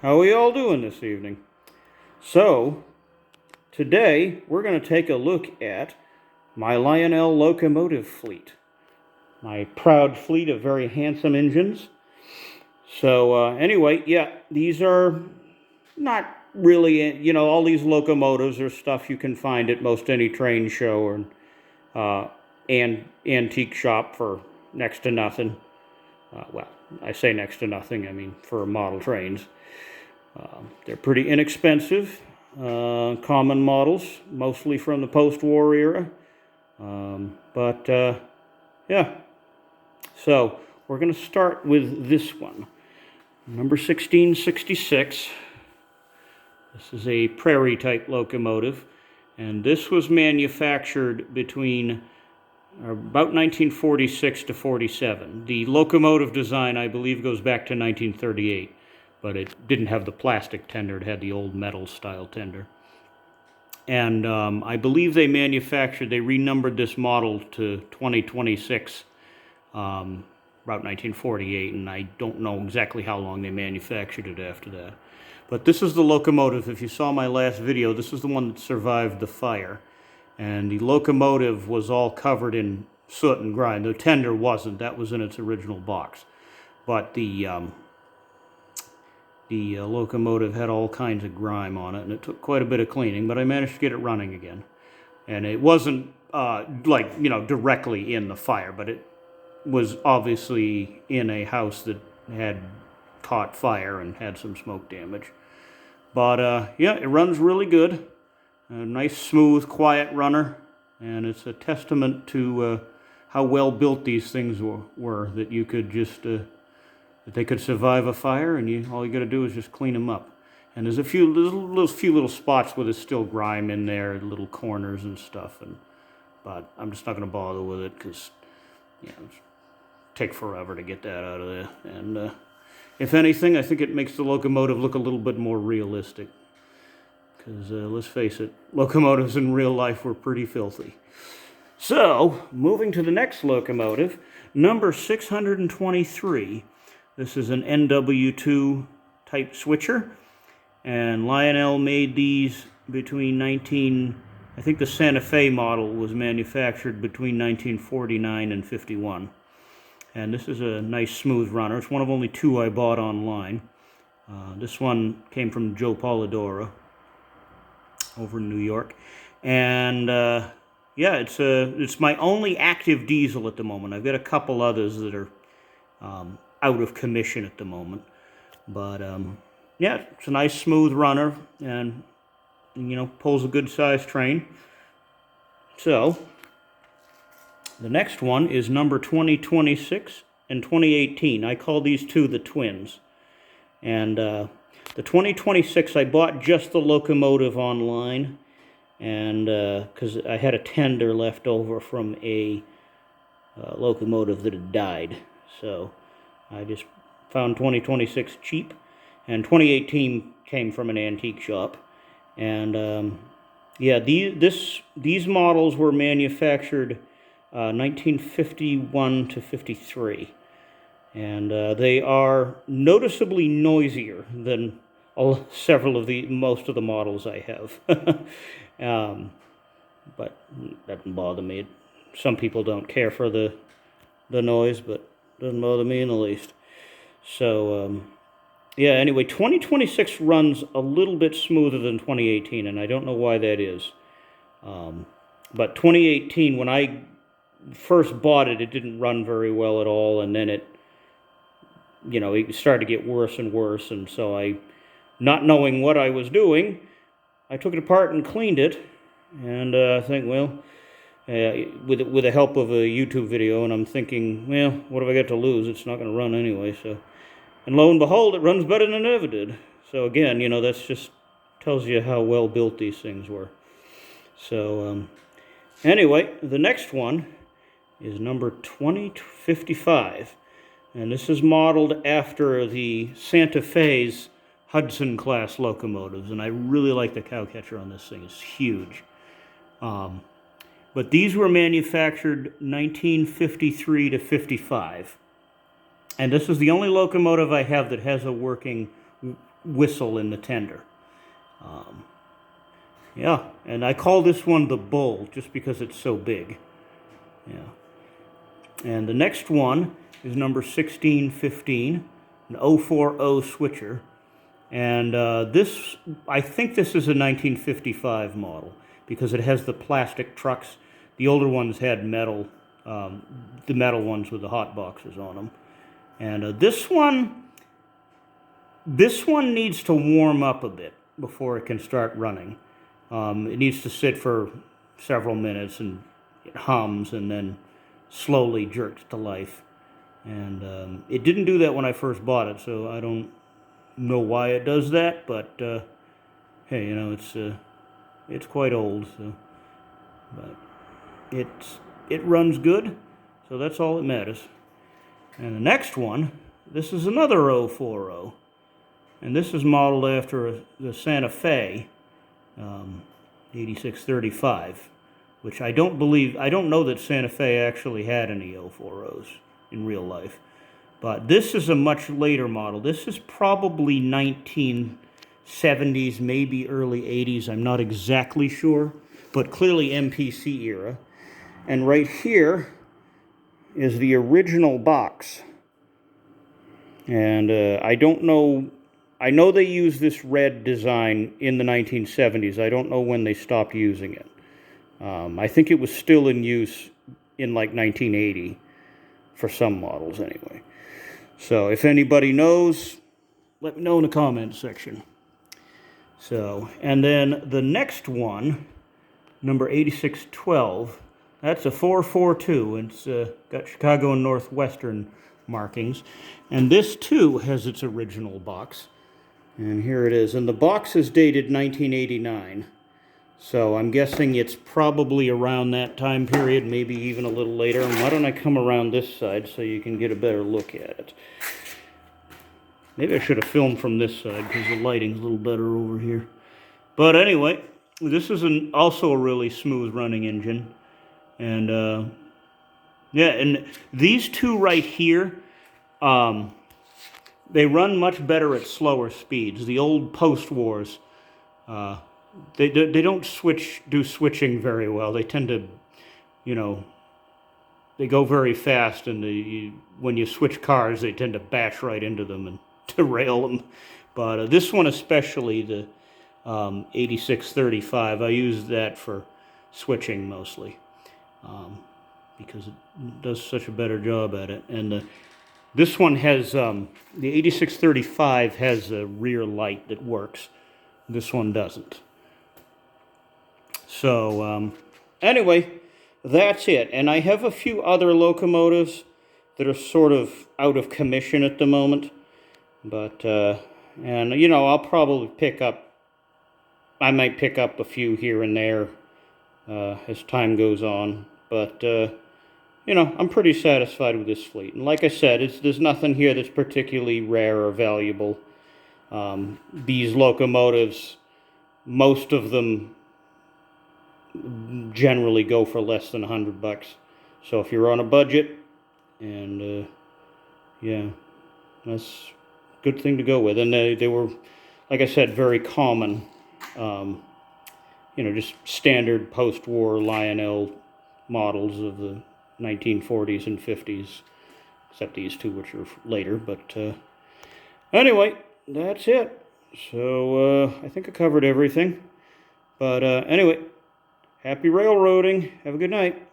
How are we all doing this evening? So, today we're going to take a look at my Lionel locomotive fleet. My proud fleet of very handsome engines. So, anyway, yeah, these are not really, all these locomotives are stuff you can find at most any train show and antique shop for next to nothing. Well, I say next to nothing, I mean for model trains. They're pretty inexpensive, common models, mostly from the post-war era. Yeah. So we're going to start with this one, number 1666. This is a Prairie type locomotive, and this was manufactured between about 1946 to 47. The locomotive design, I believe, goes back to 1938. But it didn't have the plastic tender, it had the old metal style tender. And I believe they renumbered this model to 2026, about 1948, and I don't know exactly how long they manufactured it after that. But this is the locomotive. If you saw my last video, this is the one that survived the fire. And the locomotive was all covered in soot and grime. The tender wasn't, that was in its original box. But the locomotive had all kinds of grime on it, and it took quite a bit of cleaning, but I managed to get it running again. And it wasn't directly in the fire, but it was obviously in a house that had caught fire and had some smoke damage. But yeah, it runs really good. A nice, smooth, quiet runner, and it's a testament to how well built these things were that you could just that they could survive a fire, and all you got to do is just clean them up. And there's a few little spots where there's still grime in there, little corners and stuff. But I'm just not going to bother with it because it'd take forever to get that out of there. And if anything, I think it makes the locomotive look a little bit more realistic. Because let's face it, locomotives in real life were pretty filthy. So, moving to the next locomotive, number 623. This is an Nw2 Type Switcher, and Lionel made these between I think the Santa Fe model was manufactured between 1949 and 51. And this is a nice smooth runner. It's one of only two I bought online. This one came from Joe Polidoro over in New York. And yeah, it's my only active diesel at the moment. I've got a couple others that are out of commission at the moment, but yeah, it's a nice smooth runner, and pulls a good sized train. So the next one is number 2026 and 2018. I call these two the twins. And the 2026, I bought just the locomotive online, and because I had a tender left over from a locomotive that had died, so I just found 2026 cheap, and 2018 came from an antique shop. And yeah, these models were manufactured 1951 to 53, and they are noticeably noisier than most of the models I have. But that doesn't bother me. Some people don't care for the noise, but doesn't bother me in the least. So, yeah, anyway, 2026 runs a little bit smoother than 2018, and I don't know why that is. But 2018, when I first bought it, it didn't run very well at all, and then it started to get worse and worse, and so not knowing what I was doing, I took it apart and cleaned it, and I think, well, with the help of a YouTube video, and I'm thinking, well, what have I got to lose? It's not going to run anyway. So, and lo and behold, it runs better than it ever did. So again, that's just tells you how well built these things were. So anyway, the next one is number 2055, and this is modeled after the Santa Fe's Hudson class locomotives, and I really like the cow catcher on this thing. It's huge. But these were manufactured 1953 to 55. And this is the only locomotive I have that has a working whistle in the tender. Yeah, and I call this one the Bull just because it's so big. Yeah. And the next one is number 1615, an 040 switcher. And this, I think this is a 1955 model because it has the plastic trucks. The older ones had metal, the metal ones with the hot boxes on them. And this one needs to warm up a bit before it can start running. It needs to sit for several minutes and it hums and then slowly jerks to life. And it didn't do that when I first bought it, so I don't know why it does that, but hey, you know, it's quite old, so, but it runs good, so that's all that matters. And the next one, this is another 040, and this is modeled after the Santa Fe 8635, which I don't know that Santa Fe actually had any 040s in real life. But this is a much later model. This is probably 1970s, maybe early 80s. I'm not exactly sure, but clearly MPC era. And right here is the original box. And I don't know, I know they used this red design in the 1970s. I don't know when they stopped using it. I think it was still in use in like 1980 for some models anyway. So if anybody knows, let me know in the comments section. So, and then the next one, number 8612, that's a 442. It's got Chicago and Northwestern markings. And this too has its original box. And here it is. And the box is dated 1989. So I'm guessing it's probably around that time period, maybe even a little later. And why don't I come around this side so you can get a better look at it. Maybe I should have filmed from this side because the lighting's a little better over here. But anyway, this is also a really smooth running engine. And yeah, and these two right here, they run much better at slower speeds. The old post-wars, they don't do switching very well. They tend to, you know, they go very fast, and when you switch cars, they tend to bash right into them and derail them. But this one especially, the 8635, I use that for switching mostly because it does such a better job at it. And this one has, the 8635 has a rear light that works. This one doesn't. So, anyway, that's it. And I have a few other locomotives that are sort of out of commission at the moment. But, and, you know, I'll probably I might pick up a few here and there as time goes on. But, you know, I'm pretty satisfied with this fleet. And like I said, there's nothing here that's particularly rare or valuable. These locomotives, most of them generally go for less than $100. So if you're on a budget, and yeah, that's a good thing to go with. And they were, like I said, very common, you know, just standard post-war Lionel models of the 1940s and 50s, except these two, which are later. But anyway, that's it. So I think I covered everything. But anyway, happy railroading. Have a good night.